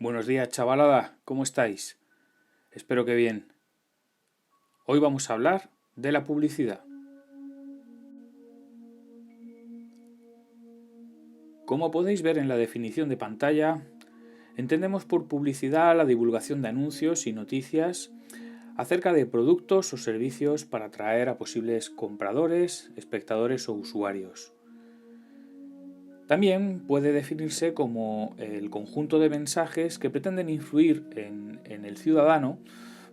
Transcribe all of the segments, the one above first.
Buenos días, chavalada, ¿cómo estáis? Espero que bien. Hoy vamos a hablar de la publicidad. Como podéis ver en la definición de pantalla, entendemos por publicidad la divulgación de anuncios y noticias acerca de productos o servicios para atraer a posibles compradores, espectadores o usuarios. También puede definirse como el conjunto de mensajes que pretenden influir en el ciudadano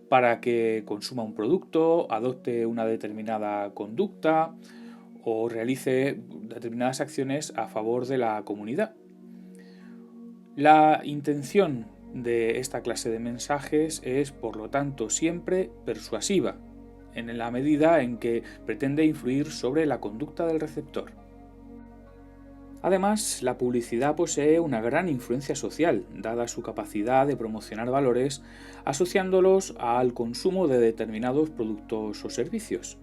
para que consuma un producto, adopte una determinada conducta o realice determinadas acciones a favor de la comunidad. La intención de esta clase de mensajes es, por lo tanto, siempre persuasiva, en la medida en que pretende influir sobre la conducta del receptor. Además, la publicidad posee una gran influencia social, dada su capacidad de promocionar valores asociándolos al consumo de determinados productos o servicios.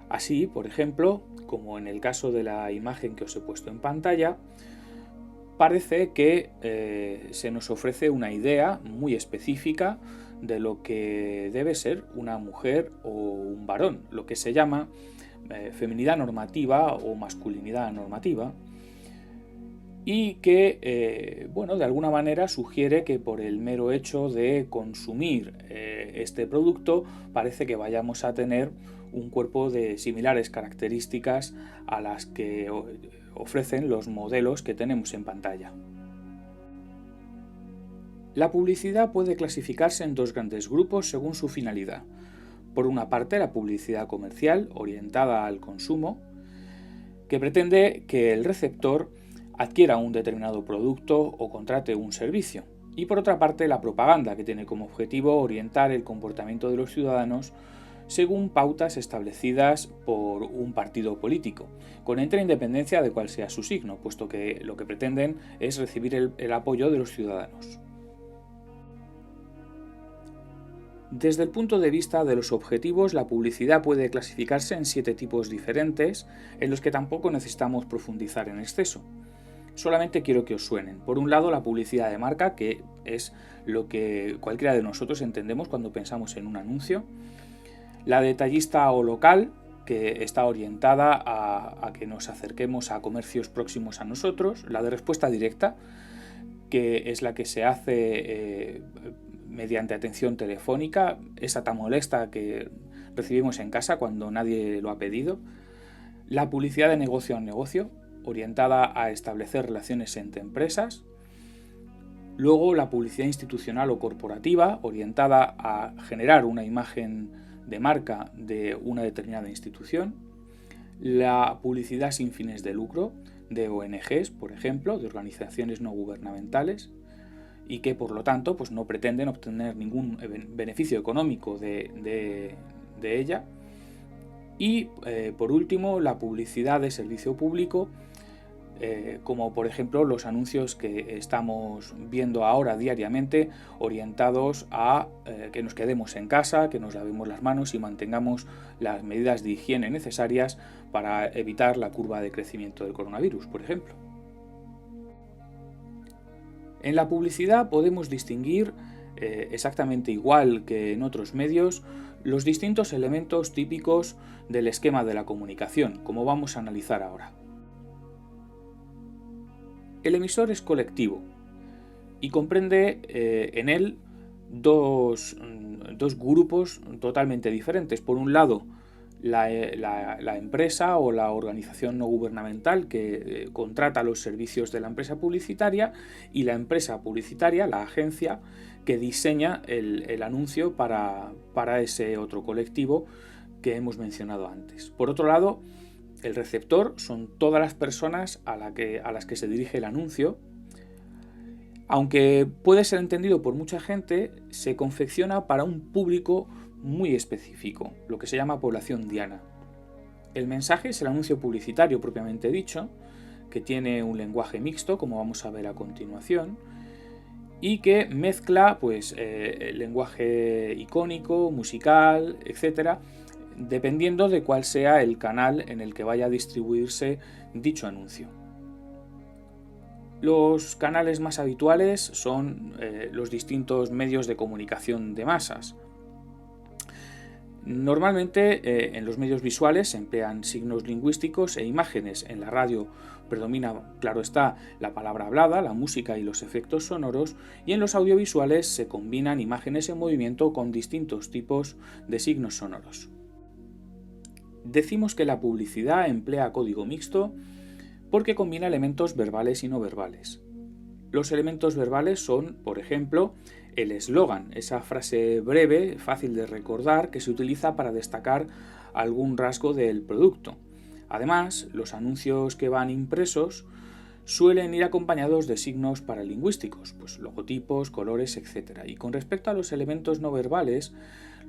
Así, por ejemplo, como en el caso de la imagen que os he puesto en pantalla, parece que se nos ofrece una idea muy específica de lo que debe ser una mujer o un varón, lo que se llama feminidad normativa o masculinidad normativa, y que, de alguna manera sugiere que por el mero hecho de consumir este producto parece que vayamos a tener un cuerpo de similares características a las que ofrecen los modelos que tenemos en pantalla. La publicidad puede clasificarse en dos grandes grupos según su finalidad. Por una parte, la publicidad comercial, orientada al consumo, que pretende que el receptor adquiera un determinado producto o contrate un servicio. Y por otra parte, la propaganda, que tiene como objetivo orientar el comportamiento de los ciudadanos según pautas establecidas por un partido político, con entera independencia de cuál sea su signo, puesto que lo que pretenden es recibir el apoyo de los ciudadanos. Desde el punto de vista de los objetivos, la publicidad puede clasificarse en 7 tipos diferentes, en los que tampoco necesitamos profundizar en exceso. Solamente quiero que os suenen. Por un lado, la publicidad de marca, que es lo que cualquiera de nosotros entendemos cuando pensamos en un anuncio. La detallista o local, que está orientada a que nos acerquemos a comercios próximos a nosotros. La de respuesta directa, que es la que se hace mediante atención telefónica, esa tan molesta que recibimos en casa cuando nadie lo ha pedido. La publicidad de negocio a negocio, orientada a establecer relaciones entre empresas. Luego, la publicidad institucional o corporativa, orientada a generar una imagen de marca de una determinada institución. La publicidad sin fines de lucro, de ONGs, por ejemplo, de organizaciones no gubernamentales, y que por lo tanto pues no pretenden obtener ningún beneficio económico de ella. Y por último, la publicidad de servicio público, como por ejemplo los anuncios que estamos viendo ahora diariamente, orientados a que nos quedemos en casa, que nos lavemos las manos y mantengamos las medidas de higiene necesarias para evitar la curva de crecimiento del coronavirus, por ejemplo. En la publicidad podemos distinguir, exactamente igual que en otros medios, los distintos elementos típicos del esquema de la comunicación, como vamos a analizar ahora. El emisor es colectivo y comprende en él dos grupos totalmente diferentes. Por un lado, la empresa o la organización no gubernamental que contrata los servicios de la empresa publicitaria, y la empresa publicitaria, la agencia, que diseña el anuncio para ese otro colectivo que hemos mencionado antes. Por otro lado, el receptor son todas las personas a las que se dirige el anuncio. Aunque puede ser entendido por mucha gente, se confecciona para un público muy específico, lo que se llama población diana. El mensaje es el anuncio publicitario propiamente dicho, que tiene un lenguaje mixto, como vamos a ver a continuación, y que mezcla el lenguaje icónico, musical, etc., dependiendo de cuál sea el canal en el que vaya a distribuirse dicho anuncio. Los canales más habituales son los distintos medios de comunicación de masas. Normalmente en los medios visuales se emplean signos lingüísticos e imágenes. En la radio predomina, claro está, la palabra hablada, la música y los efectos sonoros, y en los audiovisuales se combinan imágenes en movimiento con distintos tipos de signos sonoros. Decimos que la publicidad emplea código mixto porque combina elementos verbales y no verbales. Los elementos verbales son, por ejemplo, el eslogan, esa frase breve, fácil de recordar, que se utiliza para destacar algún rasgo del producto. Además, los anuncios que van impresos suelen ir acompañados de signos paralingüísticos, pues logotipos, colores, etc. Y con respecto a los elementos no verbales,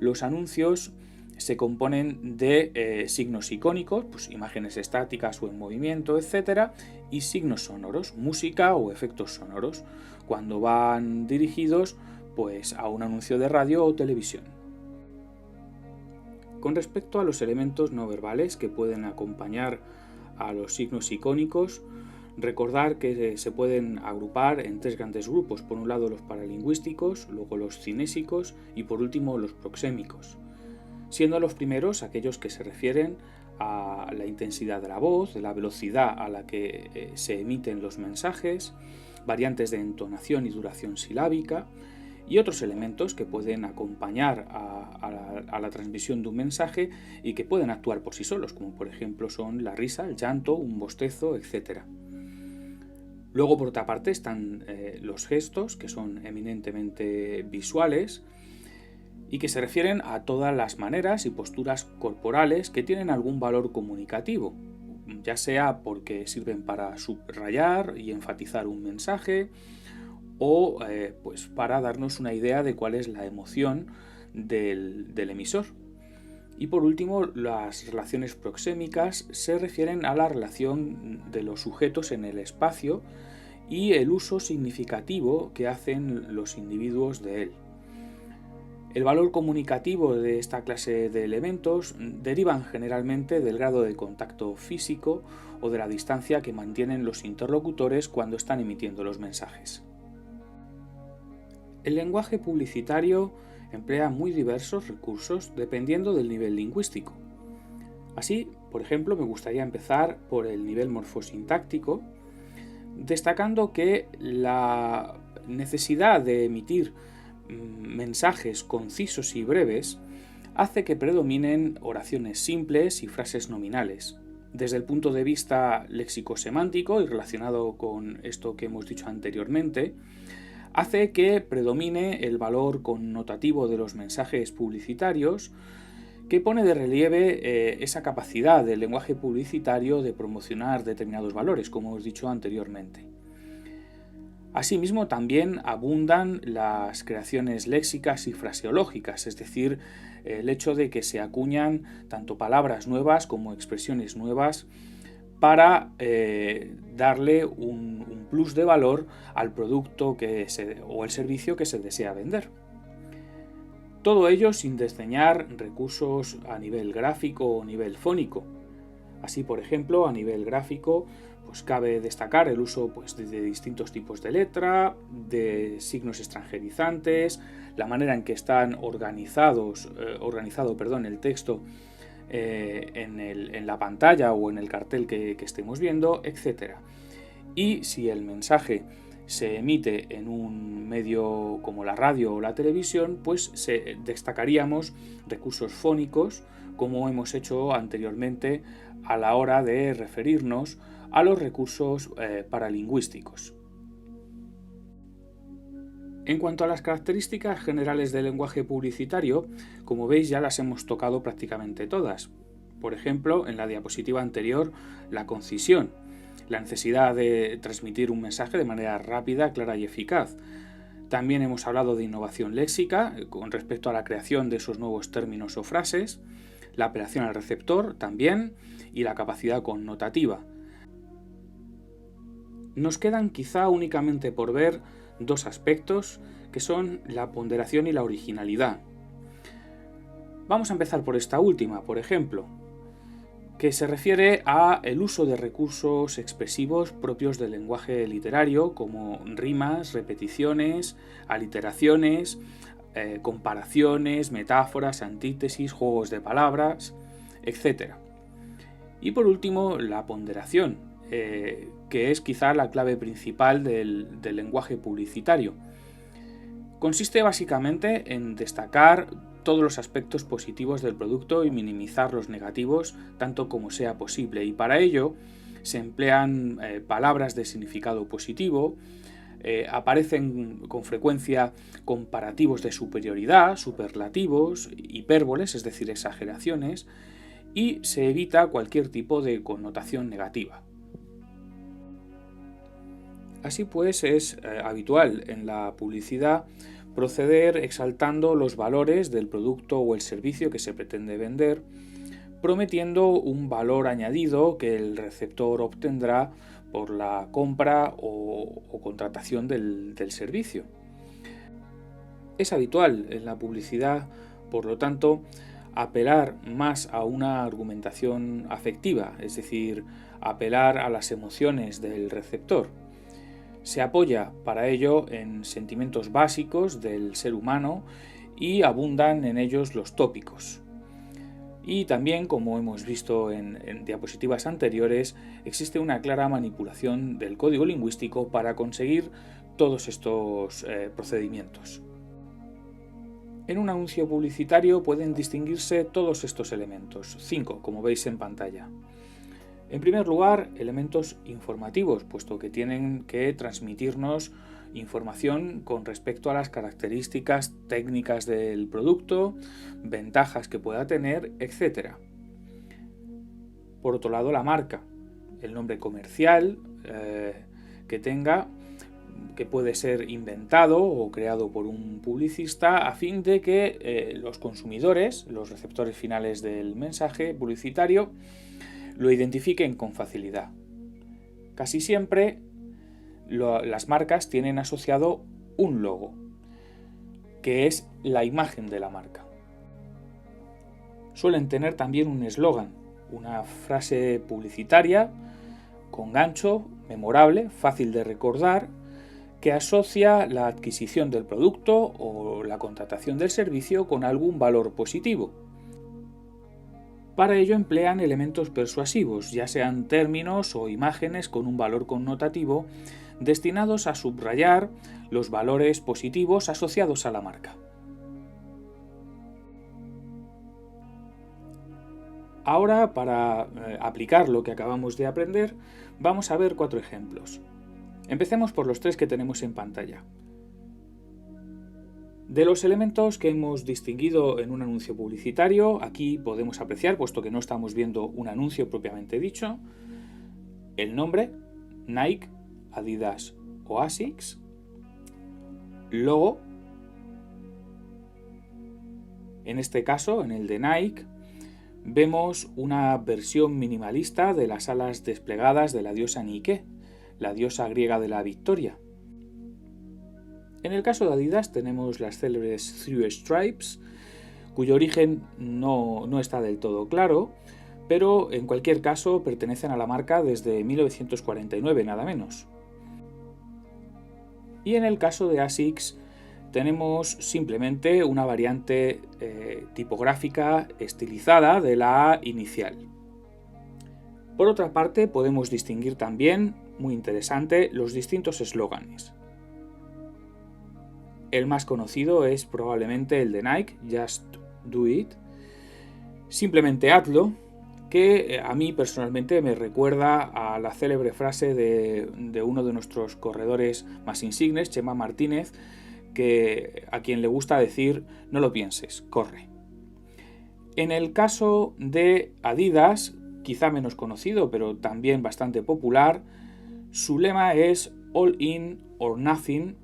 los anuncios se componen de signos icónicos, pues imágenes estáticas o en movimiento, etc., y signos sonoros, música o efectos sonoros, cuando van dirigidos pues, a un anuncio de radio o televisión. Con respecto a los elementos no verbales que pueden acompañar a los signos icónicos, recordar que se pueden agrupar en tres grandes grupos: por un lado los paralingüísticos, luego los cinésicos y por último los proxémicos, siendo los primeros aquellos que se refieren a la intensidad de la voz, de la velocidad a la que se emiten los mensajes, variantes de entonación y duración silábica, y otros elementos que pueden acompañar a la transmisión de un mensaje y que pueden actuar por sí solos, como por ejemplo son la risa, el llanto, un bostezo, etc. Luego, por otra parte, están los gestos, que son eminentemente visuales y que se refieren a todas las maneras y posturas corporales que tienen algún valor comunicativo, ya sea porque sirven para subrayar y enfatizar un mensaje o pues para darnos una idea de cuál es la emoción del emisor. Y por último, las relaciones proxémicas se refieren a la relación de los sujetos en el espacio y el uso significativo que hacen los individuos de él. El valor comunicativo de esta clase de elementos derivan generalmente del grado de contacto físico o de la distancia que mantienen los interlocutores cuando están emitiendo los mensajes. El lenguaje publicitario emplea muy diversos recursos dependiendo del nivel lingüístico. Así, por ejemplo, me gustaría empezar por el nivel morfosintáctico, destacando que la necesidad de emitir mensajes concisos y breves hace que predominen oraciones simples y frases nominales. Desde el punto de vista léxico-semántico y relacionado con esto que hemos dicho anteriormente, hace que predomine el valor connotativo de los mensajes publicitarios, que pone de relieve esa capacidad del lenguaje publicitario de promocionar determinados valores, como hemos dicho anteriormente. Asimismo, también abundan las creaciones léxicas y fraseológicas, es decir, el hecho de que se acuñan tanto palabras nuevas como expresiones nuevas para darle un plus de valor al producto o el servicio que se desea vender. Todo ello sin desdeñar recursos a nivel gráfico o nivel fónico. Así, por ejemplo, a nivel gráfico, pues cabe destacar el uso de distintos tipos de letra, de signos extranjerizantes, la manera en que están organizado el texto en la pantalla o en el cartel que estemos viendo, etc. Y si el mensaje se emite en un medio como la radio o la televisión, pues destacaríamos recursos fónicos, como hemos hecho anteriormente a la hora de referirnos a los recursos paralingüísticos. En cuanto a las características generales del lenguaje publicitario, como veis ya las hemos tocado prácticamente todas. Por ejemplo, en la diapositiva anterior, la concisión, la necesidad de transmitir un mensaje de manera rápida, clara y eficaz. También hemos hablado de innovación léxica con respecto a la creación de esos nuevos términos o frases, la apelación al receptor también y la capacidad connotativa. Nos quedan quizá únicamente por ver dos aspectos, que son la ponderación y la originalidad. Vamos a empezar por esta última, por ejemplo. que se refiere a el uso de recursos expresivos propios del lenguaje literario, como rimas, repeticiones, aliteraciones, comparaciones, metáforas, antítesis, juegos de palabras, etc. Y por último, la ponderación, que es quizá la clave principal del lenguaje publicitario. Consiste básicamente en destacar todos los aspectos positivos del producto y minimizar los negativos tanto como sea posible, y para ello se emplean palabras de significado positivo, aparecen con frecuencia comparativos de superioridad, superlativos, hipérboles, es decir, exageraciones, y se evita cualquier tipo de connotación negativa. Así pues, es habitual en la publicidad proceder exaltando los valores del producto o el servicio que se pretende vender, prometiendo un valor añadido que el receptor obtendrá por la compra o contratación del servicio. Es habitual en la publicidad, por lo tanto, apelar más a una argumentación afectiva, es decir, apelar a las emociones del receptor. Se apoya para ello en sentimientos básicos del ser humano y abundan en ellos los tópicos. Y también, como hemos visto en diapositivas anteriores, existe una clara manipulación del código lingüístico para conseguir todos estos procedimientos. En un anuncio publicitario pueden distinguirse todos estos elementos, 5, como veis en pantalla. En primer lugar, elementos informativos, puesto que tienen que transmitirnos información con respecto a las características técnicas del producto, ventajas que pueda tener, etc. Por otro lado, la marca, el nombre comercial que tenga, que puede ser inventado o creado por un publicista a fin de que los consumidores, los receptores finales del mensaje publicitario, lo identifiquen con facilidad. Casi siempre las marcas tienen asociado un logo, que es la imagen de la marca. Suelen tener también un eslogan, una frase publicitaria con gancho, memorable, fácil de recordar, que asocia la adquisición del producto o la contratación del servicio con algún valor positivo. Para ello emplean elementos persuasivos, ya sean términos o imágenes con un valor connotativo, destinados a subrayar los valores positivos asociados a la marca. Ahora, para aplicar lo que acabamos de aprender, vamos a ver 4 ejemplos. Empecemos por los 3 que tenemos en pantalla. De los elementos que hemos distinguido en un anuncio publicitario, aquí podemos apreciar, puesto que no estamos viendo un anuncio propiamente dicho, el nombre, Nike, Adidas o ASICS, logo, en este caso, en el de Nike, vemos una versión minimalista de las alas desplegadas de la diosa Nike, la diosa griega de la victoria. En el caso de Adidas tenemos las célebres Three Stripes, cuyo origen no está del todo claro, pero en cualquier caso pertenecen a la marca desde 1949, nada menos. Y en el caso de ASICS tenemos simplemente una variante tipográfica estilizada de la A inicial. Por otra parte, podemos distinguir también, muy interesante, los distintos eslóganes. El más conocido es probablemente el de Nike, Just Do It, simplemente hazlo, que a mí personalmente me recuerda a la célebre frase de uno de nuestros corredores más insignes, Chema Martínez, a quien le gusta decir: no lo pienses, corre. En el caso de Adidas, quizá menos conocido, pero también bastante popular, su lema es All In or Nothing,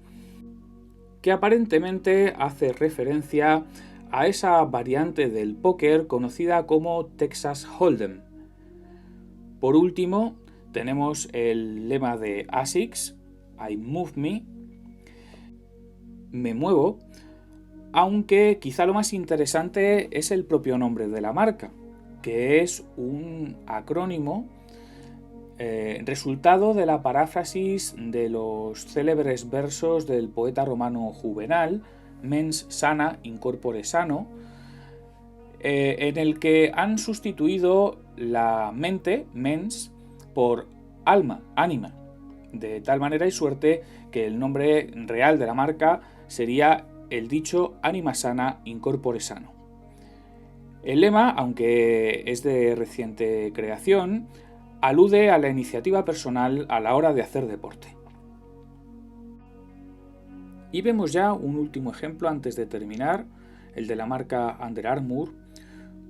que aparentemente hace referencia a esa variante del póker conocida como Texas Hold'em. Por último, tenemos el lema de ASICS, I Move Me, me muevo, aunque quizá lo más interesante es el propio nombre de la marca, que es un acrónimo resultado de la paráfrasis de los célebres versos del poeta romano Juvenal, mens sana in corpore sano, en el que han sustituido la mente, mens, por alma, ánima, de tal manera y suerte que el nombre real de la marca sería el dicho Anima sana in corpore sano. El lema, aunque es de reciente creación, alude a la iniciativa personal a la hora de hacer deporte. Y vemos ya un último ejemplo antes de terminar, el de la marca Under Armour,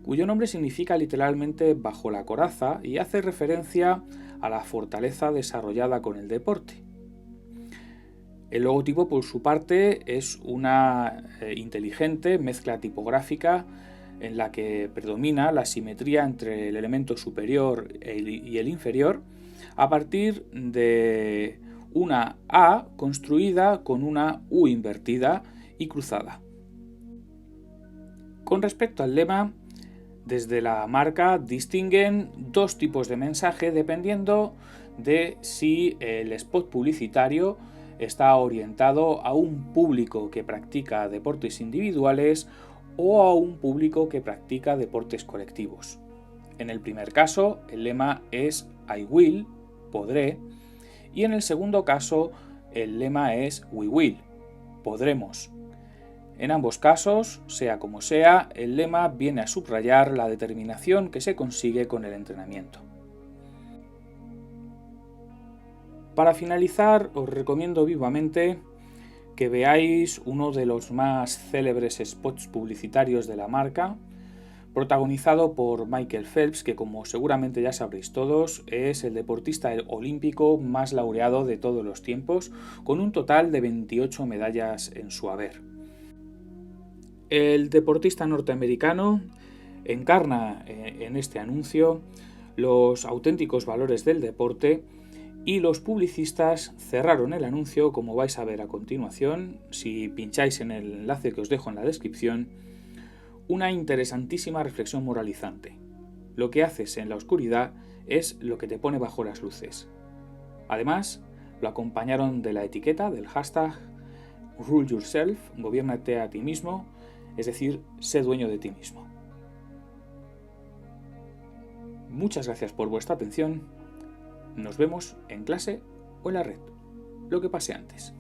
cuyo nombre significa literalmente bajo la coraza y hace referencia a la fortaleza desarrollada con el deporte. El logotipo, por su parte, es una inteligente mezcla tipográfica en la que predomina la simetría entre el elemento superior y el inferior a partir de una A construida con una U invertida y cruzada. Con respecto al lema, desde la marca distinguen dos tipos de mensaje dependiendo de si el spot publicitario está orientado a un público que practica deportes individuales o a un público que practica deportes colectivos. En el primer caso, el lema es I will, podré, y en el segundo caso, el lema es we will, podremos. En ambos casos, sea como sea, el lema viene a subrayar la determinación que se consigue con el entrenamiento. Para finalizar, os recomiendo vivamente que veáis uno de los más célebres spots publicitarios de la marca, protagonizado por Michael Phelps, que como seguramente ya sabréis todos, es el deportista olímpico más laureado de todos los tiempos, con un total de 28 medallas en su haber. El deportista norteamericano encarna en este anuncio los auténticos valores del deporte y los publicistas cerraron el anuncio, como vais a ver a continuación, si pincháis en el enlace que os dejo en la descripción, una interesantísima reflexión moralizante. Lo que haces en la oscuridad es lo que te pone bajo las luces. Además, lo acompañaron de la etiqueta del hashtag Rule Yourself, gobiérnate a ti mismo, es decir, sé dueño de ti mismo. Muchas gracias por vuestra atención. Nos vemos en clase o en la red. Lo que pase antes.